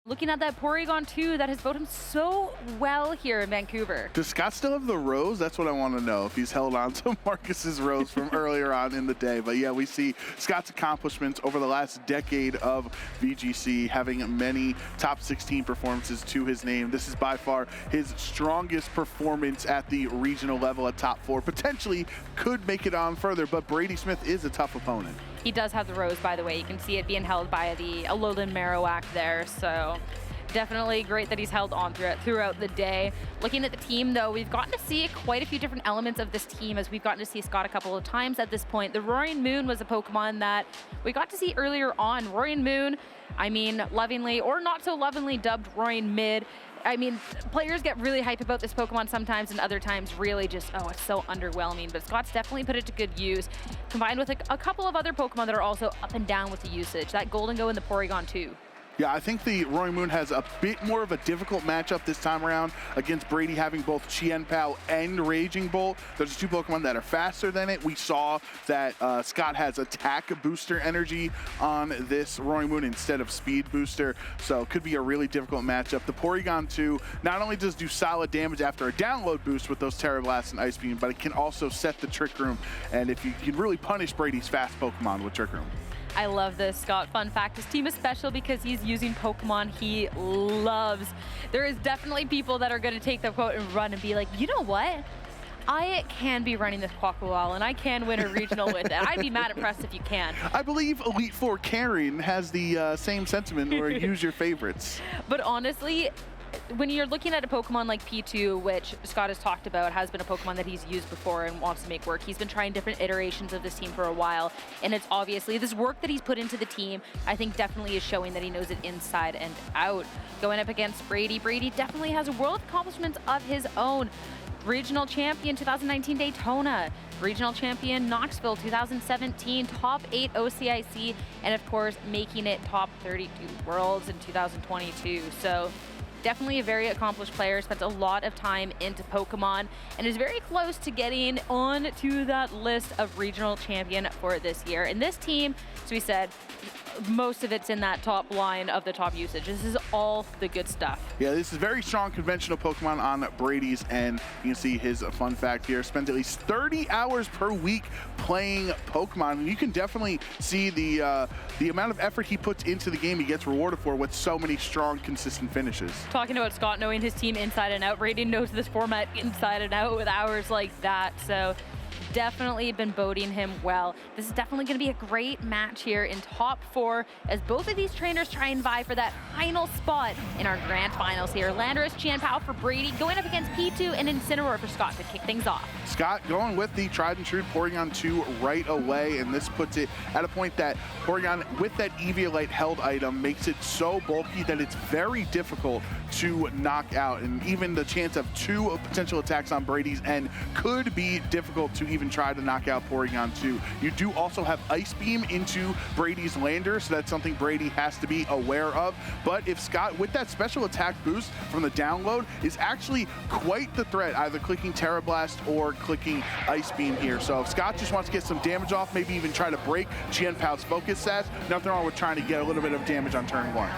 Looking at that Porygon 2 that has bode him so well here in Vancouver. Does Scott still have the rose? That's what I want to know, if he's held on to Marcus's rose from earlier on in the day. But yeah, we see Scott's accomplishments over the last decade of VGC, having many top 16 performances to his name. This is by far his strongest performance at the regional level at top 4. Potentially could make it on further, but Brady Smith is a tough opponent. He does have the rose, by the way. You can see it being held by the Alolan Marowak there, so definitely great that he's held on throughout the day. Looking at the team, though, we've gotten to see quite a few different elements of this team as we've gotten to see Scott a couple of times at this point. The Roaring Moon was a Pokemon that we got to see earlier on. Roaring Moon, I mean, lovingly or not so lovingly dubbed Roaring Mid. I mean, players get really hyped about this Pokemon sometimes, and other times really just, oh, it's so underwhelming. But Scott's definitely put it to good use, combined with a couple of other Pokemon that are also up and down with the usage. That Golden Go and the Porygon 2. Yeah, I think the Roaring Moon has a bit more of a difficult matchup this time around against Brady, having both Chien-Pao and Raging Bolt. There's two Pokemon that are faster than it. We saw that Scott has attack booster energy on this Roaring Moon instead of speed booster, so it could be a really difficult matchup. The Porygon 2 not only does do solid damage after a download boost with those Terra Blasts and Ice Beam, but it can also set the Trick Room, and if you can really punish Brady's fast Pokemon with Trick Room. I love this, Scott. Fun fact, his team is special because he's using Pokemon he loves. There is definitely people that are going to take the quote and run and be like, you know what? I can be running this Quaquaval, and I can win a regional with it. I'd be mad impressed if you can. I believe Elite Four Karen has the same sentiment where use your favorites. But honestly, when you're looking at a Pokemon like P2, which Scott has talked about, has been a Pokemon that he's used before and wants to make work. He's been trying different iterations of this team for a while, and it's obviously this work that he's put into the team, I think definitely is showing that he knows it inside and out. Going up against Brady, Brady definitely has world accomplishments of his own. Regional champion 2019 Daytona, regional champion Knoxville 2017, top 8 OCIC, and of course making it top 32 Worlds in 2022. So definitely a very accomplished player, spent a lot of time into Pokemon, and is very close to getting on to that list of regional champion for this year. And this team, as we said, most of it's in that top line of the top usage. This is all the good stuff. Yeah, this is very strong conventional Pokemon on Brady's end. You can see his fun fact here. Spends at least 30 hours per week playing Pokemon. And you can definitely see the amount of effort he puts into the game he gets rewarded for with so many strong, consistent finishes. Talking about Scott knowing his team inside and out, Brady knows this format inside and out with hours like that. So definitely been boding him well. This is definitely going to be a great match here in top 4 as both of these trainers try and vie for that final spot in our grand finals here. Landorus, Chien-Pao for Brady, going up against P2 and Incineroar for Scott to kick things off. Scott going with the tried and true Porygon 2 right away, and this puts it at a point that Porygon, with that Eviolite held item, makes it so bulky that it's very difficult to knock out, and even the chance of 2 potential attacks on Brady's end could be difficult to even try to knock out Porygon 2. You do also have Ice Beam into Brady's lander, so that's something Brady has to be aware of. But if Scott, with that special attack boost from the download, is actually quite the threat, either clicking Terra Blast or clicking Ice Beam here. So if Scott just wants to get some damage off, maybe even try to break Chien-Pao's focus stats, nothing wrong with trying to get a little bit of damage on turn 1.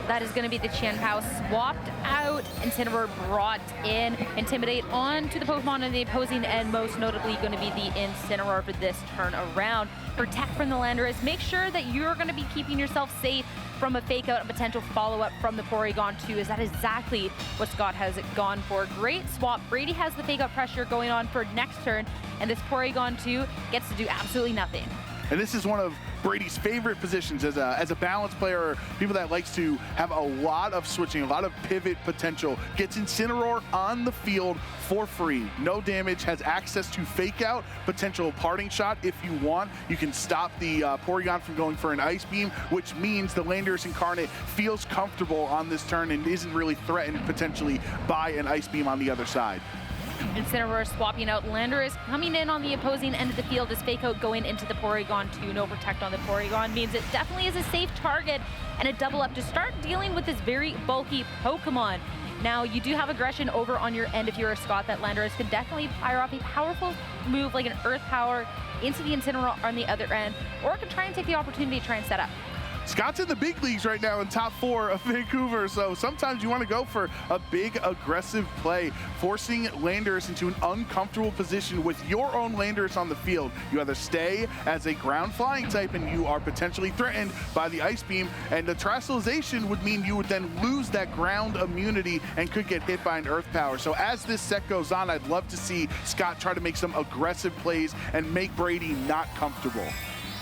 That is going to be the Chien-Pao swapped out, Incineroar brought in, Intimidate onto the Pokemon on the opposing end, most notably going to be the Incineroar for this turn around. Protect from the Landorus, make sure that you're going to be keeping yourself safe from a fake out and potential follow-up from the Porygon 2, as that is exactly what Scott has gone for. Great swap. Brady has the fake out pressure going on for next turn, and this Porygon 2 gets to do absolutely nothing. And this is one of Brady's favorite positions as a balanced player, people that likes to have a lot of switching, a lot of pivot potential. Gets Incineroar on the field for free. No damage, has access to fake out, potential parting shot if you want. You can stop the Porygon from going for an Ice Beam, which means the Landorus Incarnate feels comfortable on this turn and isn't really threatened potentially by an Ice Beam on the other side. Incineroar swapping out, Landorus coming in on the opposing end of the field as fake out going into the Porygon 2. No protect on the Porygon means it definitely is a safe target and a double up to start dealing with this very bulky Pokemon. Now, you do have aggression over on your end if you're a Scott. That Landorus could definitely fire off a powerful move like an Earth Power into the Incineroar on the other end, or it can try and take the opportunity to try and set up. Scott's in the big leagues right now in top 4 of Vancouver, so sometimes you want to go for a big aggressive play, forcing Landorus into an uncomfortable position with your own Landorus on the field. You either stay as a ground flying type and you are potentially threatened by the Ice Beam, and the Terrestrialization would mean you would then lose that ground immunity and could get hit by an Earth Power. So as this set goes on, I'd love to see Scott try to make some aggressive plays and make Brady not comfortable.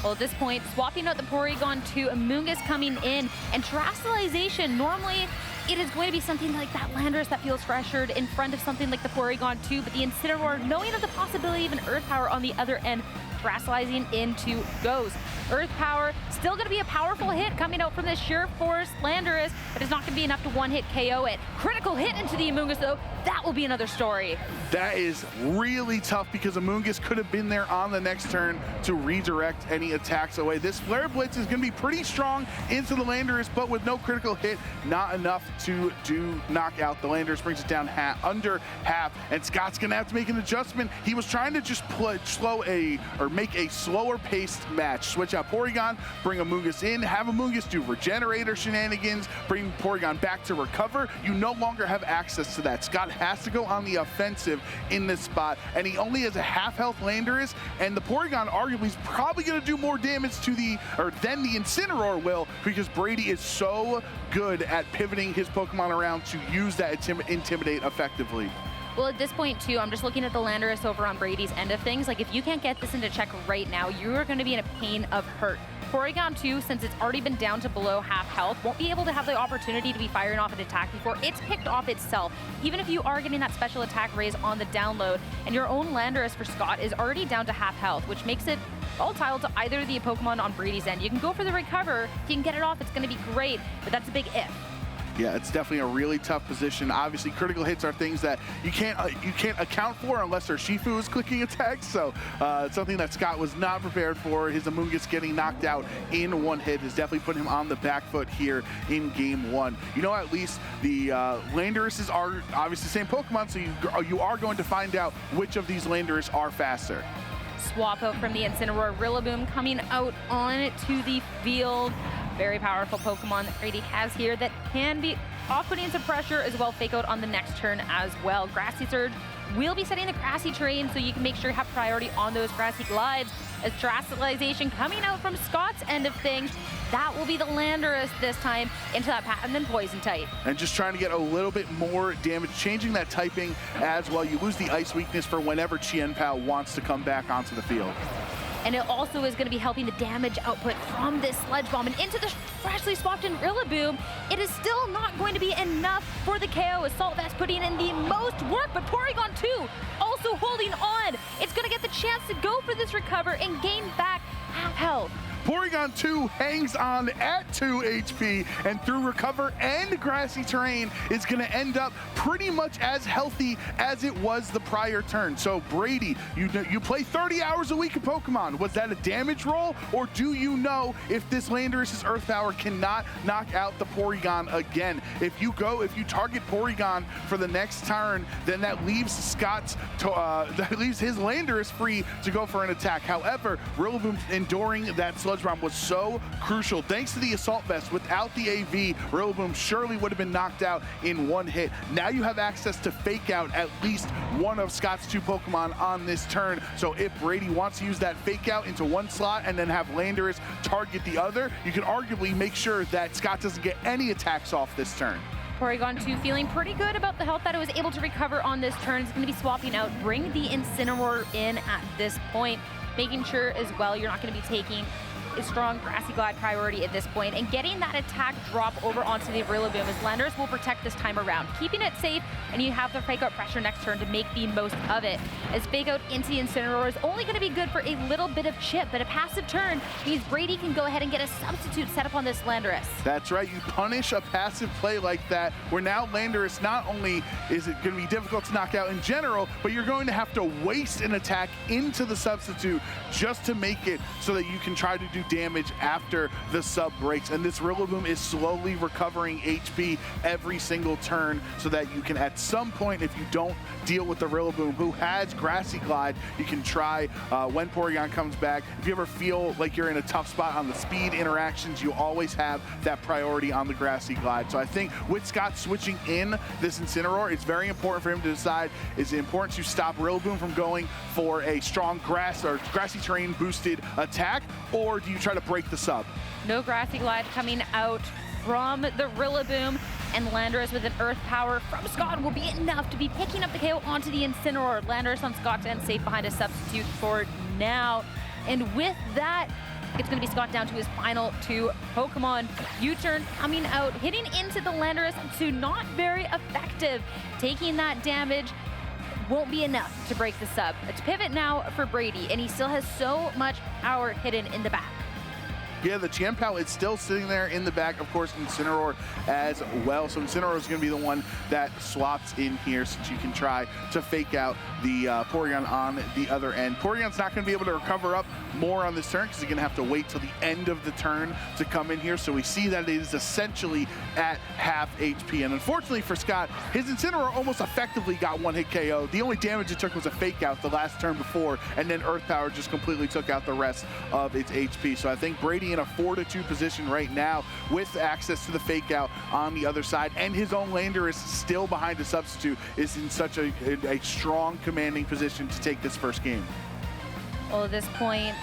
Well, at this point, swapping out the Porygon to Amoonguss coming in, and Terrestrialization, normally it is going to be something like that Landorus that feels pressured in front of something like the Porygon 2, but the Incineroar, knowing of the possibility of an Earth Power on the other end, Terrestrializing into goes. Earth Power, still going to be a powerful hit coming out from this Sheer Force Landorus, but it's not going to be enough to one-hit KO it. Critical hit into the Amoonguss, though. That will be another story. That is really tough because Amoonguss could have been there on the next turn to redirect any attacks away. This Flare Blitz is going to be pretty strong into the Landorus, but with no critical hit, not enough to do knockout. The Landorus brings it down under half, and Scott's going to have to make an adjustment. He was trying to just make a slower paced match. Switch out Porygon, bring Amoonguss in, have Amoonguss do Regenerator shenanigans, bring Porygon back to recover. You no longer have access to that. Scott has to go on the offensive in this spot, and he only has a half-health Landorus, and the Porygon arguably is probably going to do more damage than the Incineroar will, because Brady is so good at pivoting his Pokemon around to use that Intimidate effectively. Well, at this point, too, I'm just looking at the Landorus over on Brady's end of things. Like, if you can't get this into check right now, you are going to be in a pain of hurt. Porygon 2, since it's already been down to below half health, won't be able to have the opportunity to be firing off an attack before it's picked off itself. Even if you are getting that special attack raise on the download, and your own Landorus for Scott is already down to half health, which makes it volatile to either of the Pokemon on Brady's end. You can go for the recover. If you can get it off, it's going to be great, but that's a big if. Yeah, it's definitely a really tough position. Obviously, critical hits are things that you can't account for unless Urshifu is clicking attacks. So it's something that Scott was not prepared for. His Amoonguss getting knocked out in one hit has definitely put him on the back foot here in Game 1. You know, at least the Landoruses are obviously the same Pokemon, so you are going to find out which of these Landorus are faster. Swap out from the Incineroar, Rillaboom coming out onto the field. Very powerful Pokemon that Brady has here that can be off-putting some pressure as well. Fake out on the next turn as well. Grassy Surge will be setting the grassy terrain, so you can make sure you have priority on those grassy glides. As Terrestrialization coming out from Scott's end of things, that will be the Landorus this time into that Patent and Poison type. And just trying to get a little bit more damage, changing that typing as well. You lose the Ice weakness for whenever Chien-Pao wants to come back onto the field. And it also is going to be helping the damage output from this Sludge Bomb. And into the freshly swapped in Rillaboom, it is still not going to be enough for the KO. Assault Vest putting in the most work, but Porygon 2 also holding on. It's going to get the chance to go for this recover and gain back half health. Porygon 2 hangs on at 2 HP, and through recover and grassy terrain is going to end up pretty much as healthy as it was the prior turn. So Brady, you play 30 hours a week of Pokemon. Was that a damage roll, or do you know if this Landorus's Earth Power cannot knock out the Porygon again? If you target Porygon for the next turn, then that leaves his Landorus free to go for an attack. However, Rillaboom enduring that Sludge Bomb was so crucial. Thanks to the Assault Vest, without the AV, Rillaboom surely would have been knocked out in one hit. Now you have access to fake out at least one of Scott's 2 Pokemon on this turn. So if Brady wants to use that fake out into one slot and then have Landorus target the other, you can arguably make sure that Scott doesn't get any attacks off this turn. Porygon 2 feeling pretty good about the health that it was able to recover on this turn. It's going to be swapping out, bring the Incineroar in at this point, making sure as well you're not going to be taking a strong Grassy Glide priority at this point, and getting that attack drop over onto the Rillaboom as Landorus will protect this time around, keeping it safe, and you have the fake out pressure next turn to make the most of it. As fake out into the Incineroar is only going to be good for a little bit of chip, but a passive turn means Brady can go ahead and get a substitute set up on this Landorus. That's right, you punish a passive play like that, where now Landorus, not only is it going to be difficult to knock out in general, but you're going to have to waste an attack into the substitute just to make it so that you can try to do do damage after the sub breaks. And this Rillaboom is slowly recovering HP every single turn so that you can, at some point, if you don't deal with the Rillaboom, who has Grassy Glide, you can try when Porygon comes back. If you ever feel like you're in a tough spot on the speed interactions, you always have that priority on the Grassy Glide. So I think with Scott switching in this Incineroar, it's very important for him to decide, is it important to stop Rillaboom from going for a strong grass or grassy terrain boosted attack, or do you try to break the sub? No Grassy Glide coming out from the Rillaboom, and Landorus with an Earth Power from Scott will be enough to be picking up the KO onto the Incineroar. Landorus on Scott's end, safe behind a substitute for now. And with that, it's going to be Scott down to his final 2 Pokemon. U-turn coming out, hitting into the Landorus, so not very effective. Taking that damage won't be enough to break the sub. It's pivot now for Brady, and he still has so much power hidden in the back. Yeah, the Chien-Pao is still sitting there in the back, of course, Incineroar as well. So Incineroar is going to be the one that swaps in here, since you can try to fake out the Porygon on the other end. Porygon's not going to be able to recover up more on this turn because he's going to have to wait till the end of the turn to come in here. So we see that it is essentially at half HP. And unfortunately for Scott, his Incineroar almost effectively got one-hit KO. The only damage it took was a fake out the last turn before, and then Earth Power just completely took out the rest of its HP. So I think Brady in a 4-2 position right now with access to the fake out on the other side, and his own Landorus still behind a substitute, is in such a strong commanding position to take this first game. Well, at this point,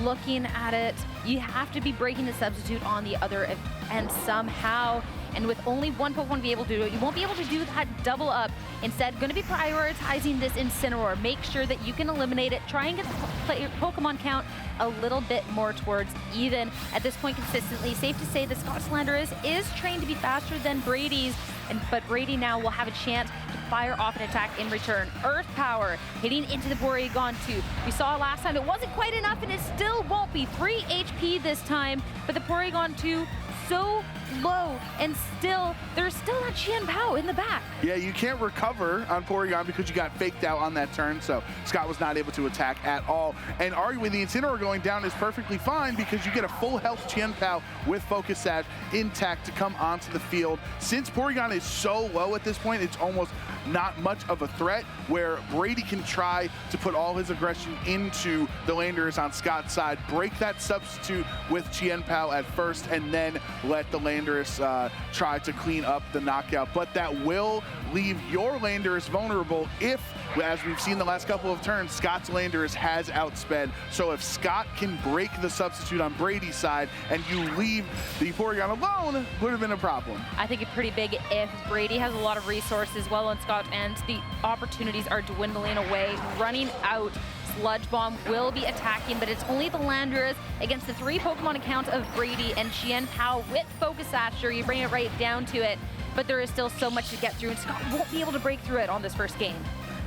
looking at it, you have to be breaking the substitute on the other end somehow. And with only one Pokemon to be able to do it, you won't be able to do that double up. Instead, going to be prioritizing this Incineroar. Make sure that you can eliminate it. Try and get the Pokemon count a little bit more towards even. At this point, consistently, safe to say that Scott's Landorus is trained to be faster than Brady's, but Brady now will have a chance to fire off an attack in return. Earth Power hitting into the Porygon 2. We saw last time it wasn't quite enough, and it still won't be. 3 HP this time, but the Porygon 2 so low, and still, there's still that Chien-Pao in the back. Yeah, you can't recover on Porygon because you got faked out on that turn, so Scott was not able to attack at all. And arguably, the Incineroar going down is perfectly fine because you get a full health Chien-Pao with Focus Sash intact to come onto the field. Since Porygon is so low at this point, it's almost not much of a threat, where Brady can try to put all his aggression into the Landorus on Scott's side, break that substitute with Chien-Pao at first, and then let the Landorus try to clean up the knockout. But that will leave your Landorus vulnerable if, as we've seen the last couple of turns, Scott's Landorus has outsped. So if Scott can break the substitute on Brady's side and you leave the Porygon alone, would have been a problem. I think it's pretty big if Brady has a lot of resources well on Scott's end. The opportunities are dwindling away, running out. Sludge Bomb will be attacking, but it's only the Landorus against the 3 Pokemon accounts of Brady and Chien-Pao with Focus Sash. Sure, you bring it right down to it, but there is still so much to get through, and Scott won't be able to break through it on this first game.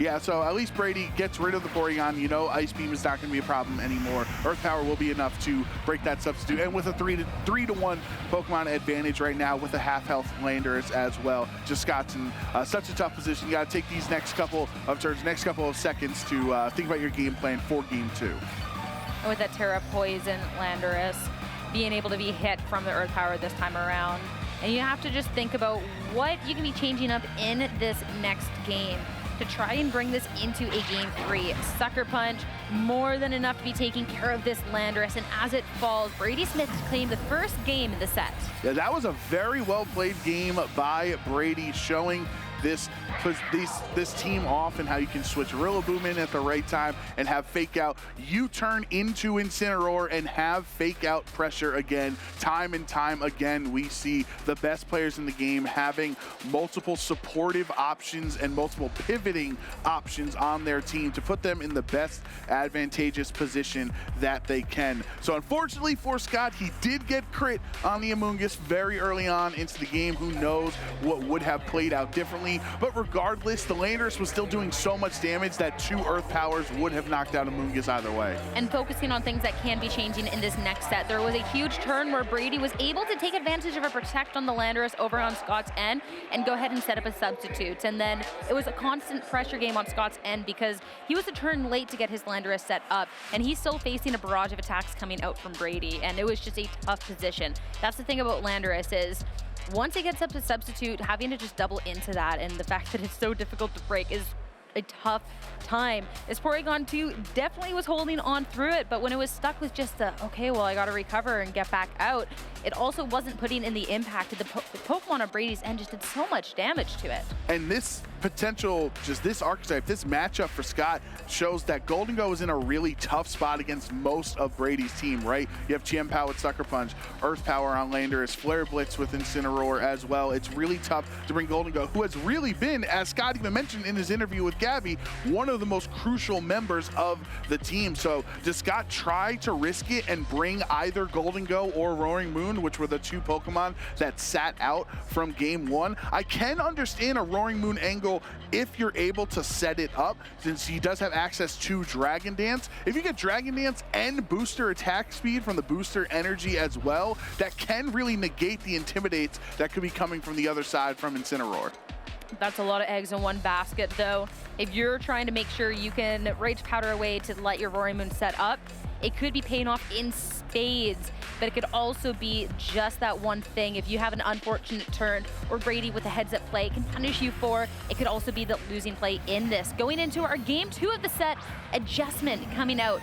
Yeah, so at least Brady gets rid of the Porygon. You know Ice Beam is not going to be a problem anymore. Earth Power will be enough to break that substitute. And with a 3-to-1 Pokemon advantage right now with a half-health Landorus as well, just Scott's in such a tough position. You got to take these next couple of turns, next couple of seconds to think about your game plan for Game 2. And with that Terra Poison Landorus being able to be hit from the Earth Power this time around, and you have to just think about what you can be changing up in this next game to try and bring this into a Game 3. Sucker Punch, more than enough to be taking care of this Landorus, and as it falls, Brady Smith claimed the first game in the set. Yeah, that was a very well-played game by Brady, showing this team off and how you can switch Rillaboom in at the right time and have fake out U-turn into Incineroar and have fake out pressure again. Time and time again, we see the best players in the game having multiple supportive options and multiple pivoting options on their team to put them in the best advantageous position that they can. So unfortunately for Scott, he did get crit on the Amoonguss very early on into the game. Who knows what would have played out differently. But regardless, the Landorus was still doing so much damage that 2 Earth Powers would have knocked out Amoonguss either way. And focusing on things that can be changing in this next set, there was a huge turn where Brady was able to take advantage of a protect on the Landorus over on Scott's end and go ahead and set up a substitute. And then it was a constant pressure game on Scott's end because he was a turn late to get his Landorus set up, and he's still facing a barrage of attacks coming out from Brady, and it was just a tough position. That's the thing about Landorus is once it gets up to substitute, having to just double into that, and the fact that it's so difficult to break is a tough time. As Porygon 2 definitely was holding on through it, but when it was stuck with just the, okay, well, I gotta recover and get back out, it also wasn't putting in the impact. The Pokemon on Brady's end just did so much damage to it. And this potential, just this archetype, this matchup for Scott shows that Golden Go is in a really tough spot against most of Brady's team, right? You have Chien-Pao with Sucker Punch, Earth Power on Landorus, Flare Blitz with Incineroar as well. It's really tough to bring Golden Go, who has really been, as Scott even mentioned in his interview with Gabby, one of the most crucial members of the team. So does Scott try to risk it and bring either Golden Go or Roaring Moon, which were the 2 Pokemon that sat out from game 1? I can understand a Roaring Moon angle if you're able to set it up, since he does have access to Dragon Dance. If you get Dragon Dance and booster attack speed from the booster energy as well, that can really negate the Intimidates that could be coming from the other side from Incineroar. That's a lot of eggs in one basket, though. If you're trying to make sure you can Rage Powder away to let your Roaring Moon set up, it could be paying off in spades, but it could also be just that one thing. If you have an unfortunate turn or Brady with a heads-up play can punish you for, it could also be the losing play in this. Going into our game 2 of the set, adjustment coming out.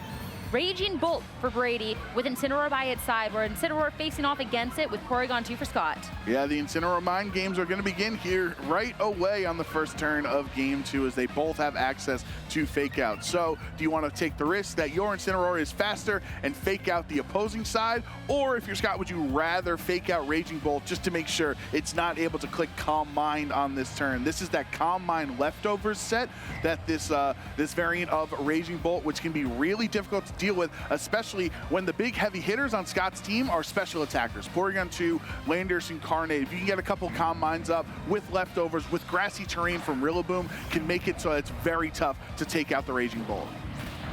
Raging Bolt for Brady with Incineroar by its side, where Incineroar facing off against it with Porygon 2 for Scott. Yeah, the Incineroar mind games are going to begin here right away on the first turn of game 2 as they both have access to Fake Out. So do you want to take the risk that your Incineroar is faster and fake out the opposing side? Or if you're Scott, would you rather fake out Raging Bolt just to make sure it's not able to click Calm Mind on this turn? This is that Calm Mind leftovers set that this variant of Raging Bolt, which can be really difficult to deal with, especially when the big heavy hitters on Scott's team are special attackers. Porygon 2, Landorus, and Carnage. If you can get a couple Calm Minds up with leftovers, with grassy terrain from Rillaboom, can make it so it's very tough to take out the Raging Bolt.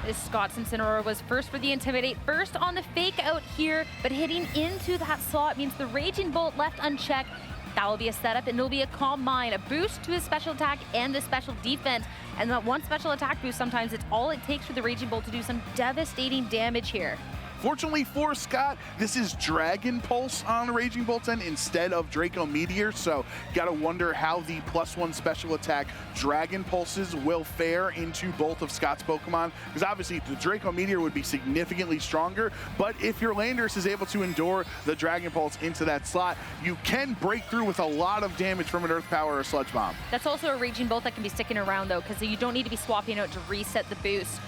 This Scott's Incineroar was first for the Intimidate, first on the Fake Out here, but hitting into that slot means the Raging Bolt left unchecked. That will be a setup, and it'll be a Calm Mind, a boost to his special attack and the special defense. And that one special attack boost, sometimes it's all it takes for the Raging Bolt to do some devastating damage here. Fortunately for Scott, this is Dragon Pulse on Raging Bolt's end instead of Draco Meteor, so gotta wonder how the +1 special attack Dragon Pulses will fare into both of Scott's Pokemon, because obviously the Draco Meteor would be significantly stronger, but if your Landorus is able to endure the Dragon Pulse into that slot, you can break through with a lot of damage from an Earth Power or Sludge Bomb. That's also a Raging Bolt that can be sticking around, though, because you don't need to be swapping out to reset the boost.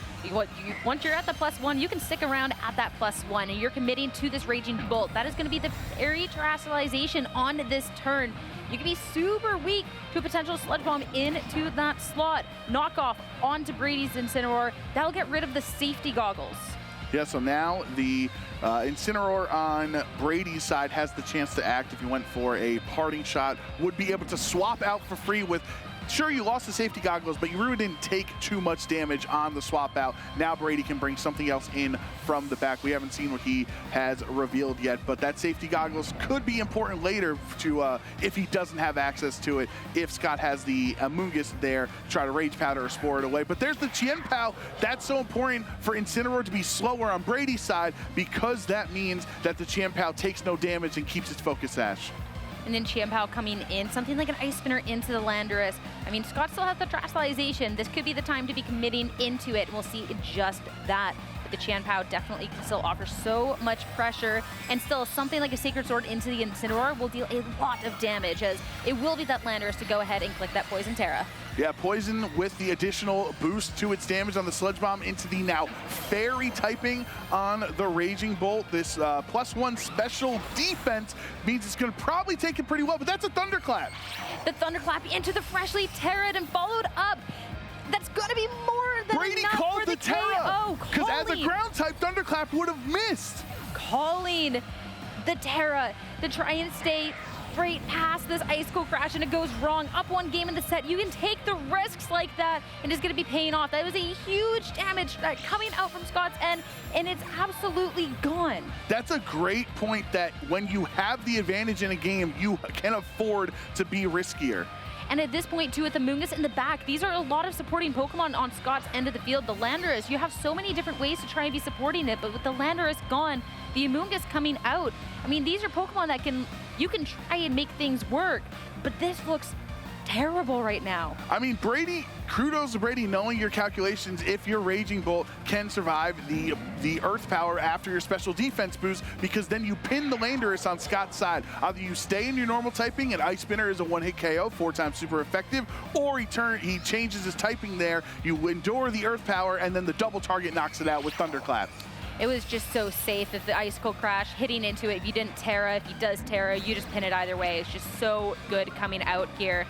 Once you're at the +1, you can stick around at that +1, and you're committing to this Raging Bolt. That is going to be the Fairy Terrestrialization on this turn. You can be super weak to a potential Sludge Bomb into that slot. Knockoff onto Brady's Incineroar. That'll get rid of the safety goggles. Yeah, so now the Incineroar on Brady's side has the chance to act if you went for a parting shot, would be able to swap out for free with. Sure, you lost the safety goggles, but you really didn't take too much damage on the swap out. Now Brady can bring something else in from the back. We haven't seen what he has revealed yet, but that safety goggles could be important later to if he doesn't have access to it, if Scott has the Amoonguss there, try to Rage Powder or Spore it away. But there's the Chien-Pao. That's so important for Incineroar to be slower on Brady's side, because that means that the Chien-Pao takes no damage and keeps its Focus Sash. And then Chien-Pao coming in, something like an Ice Spinner into the Landorus. I mean, Scott still has the Terrestrialization. This could be the time to be committing into it, and we'll see just that. But the Chien-Pao definitely can still offer so much pressure, and still something like a Sacred Sword into the Incineroar will deal a lot of damage, as it will be that Landorus to go ahead and click that Poison Terra. Yeah, Poison with the additional boost to its damage on the Sludge Bomb into the now Fairy typing on the Raging Bolt. This +1 special defense means it's going to probably take it pretty well, but that's a Thunderclap. The Thunderclap into the Freshly Terra and followed up. That's going to be more than Brady enough called for the Terra, because as a calling. ground type, Thunderclap would have missed. Calling the Terra to try and stay right past this Ice Cold Crash and it goes wrong. Up one game in the set, you can take the risks like that and it's going to be paying off. That was a huge damage coming out from Scott's end, and it's absolutely gone. That's a great point, that when you have the advantage in a game, you can afford to be riskier. And at this point, too, with the Mungus in the back, these are a lot of supporting Pokemon on Scott's end of the field. The Landorus, you have so many different ways to try and be supporting it, but with the Landorus gone, the Mungus coming out, I mean, these are Pokemon that you can try and make things work, but this looks terrible right now. I mean, Brady, kudos to Brady knowing your calculations if your Raging Bolt can survive the Earth Power after your special defense boost, because then you pin the Landorus on Scott's side. Either you stay in your normal typing and Ice Spinner is a one-hit KO, 4 times super effective, or he changes his typing there, you endure the Earth Power, and then the double target knocks it out with Thunderclap. It was just so safe that the Ice Cold Crash hitting into it. If you didn't Terra, if he does Terra, you just pin it either way. It's just so good coming out here.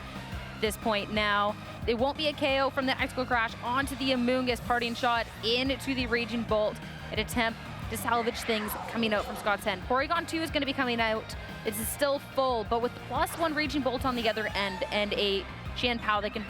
This point now, it won't be a KO from the Ice Cold Crash onto the Amoonguss, parting shot into the Raging Bolt. An attempt to salvage things coming out from Scott's end. Porygon 2 is going to be coming out. It's still full, but with +1 Raging Bolt on the other end and a Qianpao that can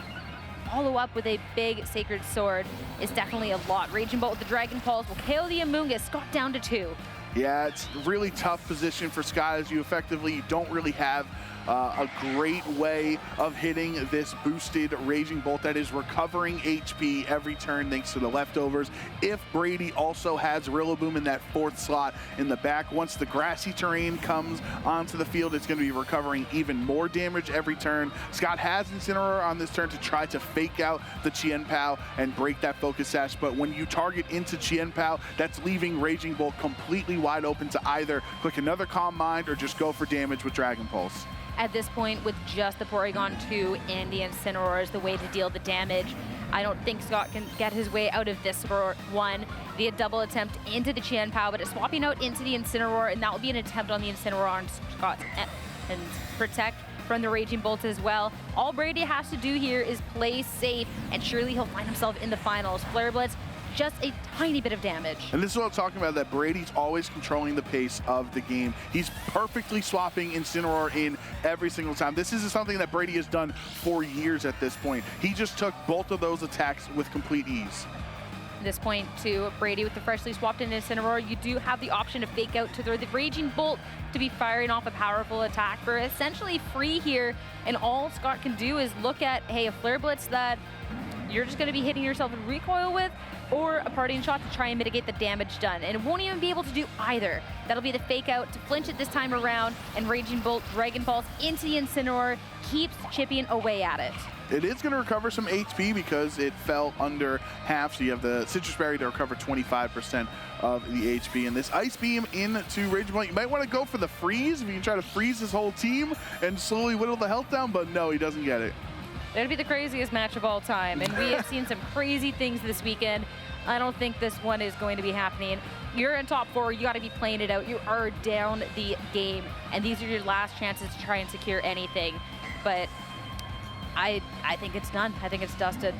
follow up with a big Sacred Sword is definitely a lot. Raging Bolt with the Dragon Pulse will KO the Amoonguss. Scott down to 2. Yeah, it's a really tough position for Scott, as you effectively don't really have a great way of hitting this boosted Raging Bolt that is recovering HP every turn thanks to the leftovers. If Brady also has Rillaboom in that 4th slot in the back, once the grassy terrain comes onto the field, it's going to be recovering even more damage every turn. Scott has Incineroar on this turn to try to fake out the Qianpao and break that Focus Sash, but when you target into Qianpao, that's leaving Raging Bolt completely wide open to either click another Calm Mind or just go for damage with Dragon Pulse. At this point, with just the Porygon 2 and the Incineroar is the way to deal the damage. I don't think Scott can get his way out of this one. The double attempt into the Qianpao, but it's swapping out into the Incineroar, and that will be an attempt on the Incineroar on Scott's end and protect from the Raging Bolt as well. All Brady has to do here is play safe, and surely he'll find himself in the finals. Flare Blitz, just a tiny bit of damage. And this is what I'm talking about, that Brady's always controlling the pace of the game. He's perfectly swapping Incineroar in every single time. This is something that Brady has done for years at this point. He just took both of those attacks with complete ease. At this point, to Brady with the freshly swapped in Incineroar, you do have the option to fake out to throw the Raging Bolt to be firing off a powerful attack for essentially free here. And all Scott can do is look at, hey, a Flare Blitz that you're just going to be hitting yourself in recoil with, or a parting shot to try and mitigate the damage done. And it won't even be able to do either. That'll be the fake out to flinch it this time around, and Raging Bolt, Dragon Pulse into the Incineroar, keeps chipping away at it. It is going to recover some HP because it fell under half, so you have the Citrus Berry to recover 25% of the HP. And this Ice Beam into Raging Bolt, you might want to go for the freeze if you can try to freeze his whole team and slowly whittle the health down, but no, he doesn't get it. It'll be the craziest match of all time, and we have seen some crazy things this weekend. I don't think this one is going to be happening. You're in top 4, you got to be playing it out. You are down the game, and these are your last chances to try and secure anything. But I think it's done. I think it's dusted.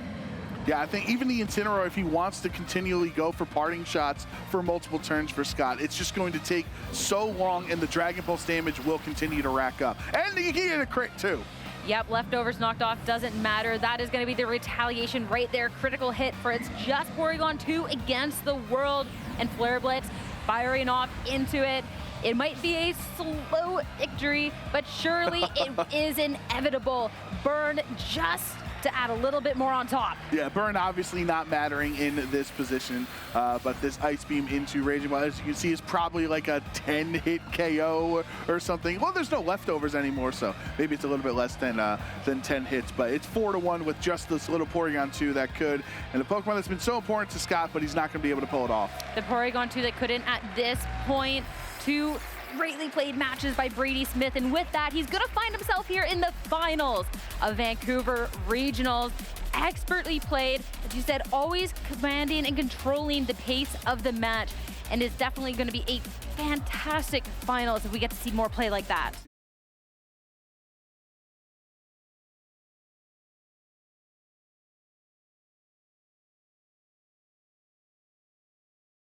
Yeah, I think even the Incineroar, if he wants to continually go for parting shots for multiple turns for Scott, it's just going to take so long, and the Dragon Pulse damage will continue to rack up. And he get a crit too. Yep, leftovers knocked off, doesn't matter. That is going to be the retaliation right there. Critical hit for it's just Porygon 2 against the world, and Flare Blitz firing off into it. It might be a slow victory, but surely it is inevitable. Burn just to add a little bit more on top. Yeah, Burn obviously not mattering in this position, but this Ice Beam into Raging Bolt, as you can see, is probably like a 10-hit KO or something. Well, there's no leftovers anymore, so maybe it's a little bit less than 10 hits, but it's 4-1 with just this little Porygon 2 that could, and the Pokemon that's been so important to Scott, but he's not going to be able to pull it off. The Porygon 2 that couldn't at this point. 2 greatly played matches by Brady Smith, and with that, he's going to find himself here in the finals of Vancouver Regionals. Expertly played, as you said, always commanding and controlling the pace of the match, and it's definitely going to be a fantastic finals if we get to see more play like that.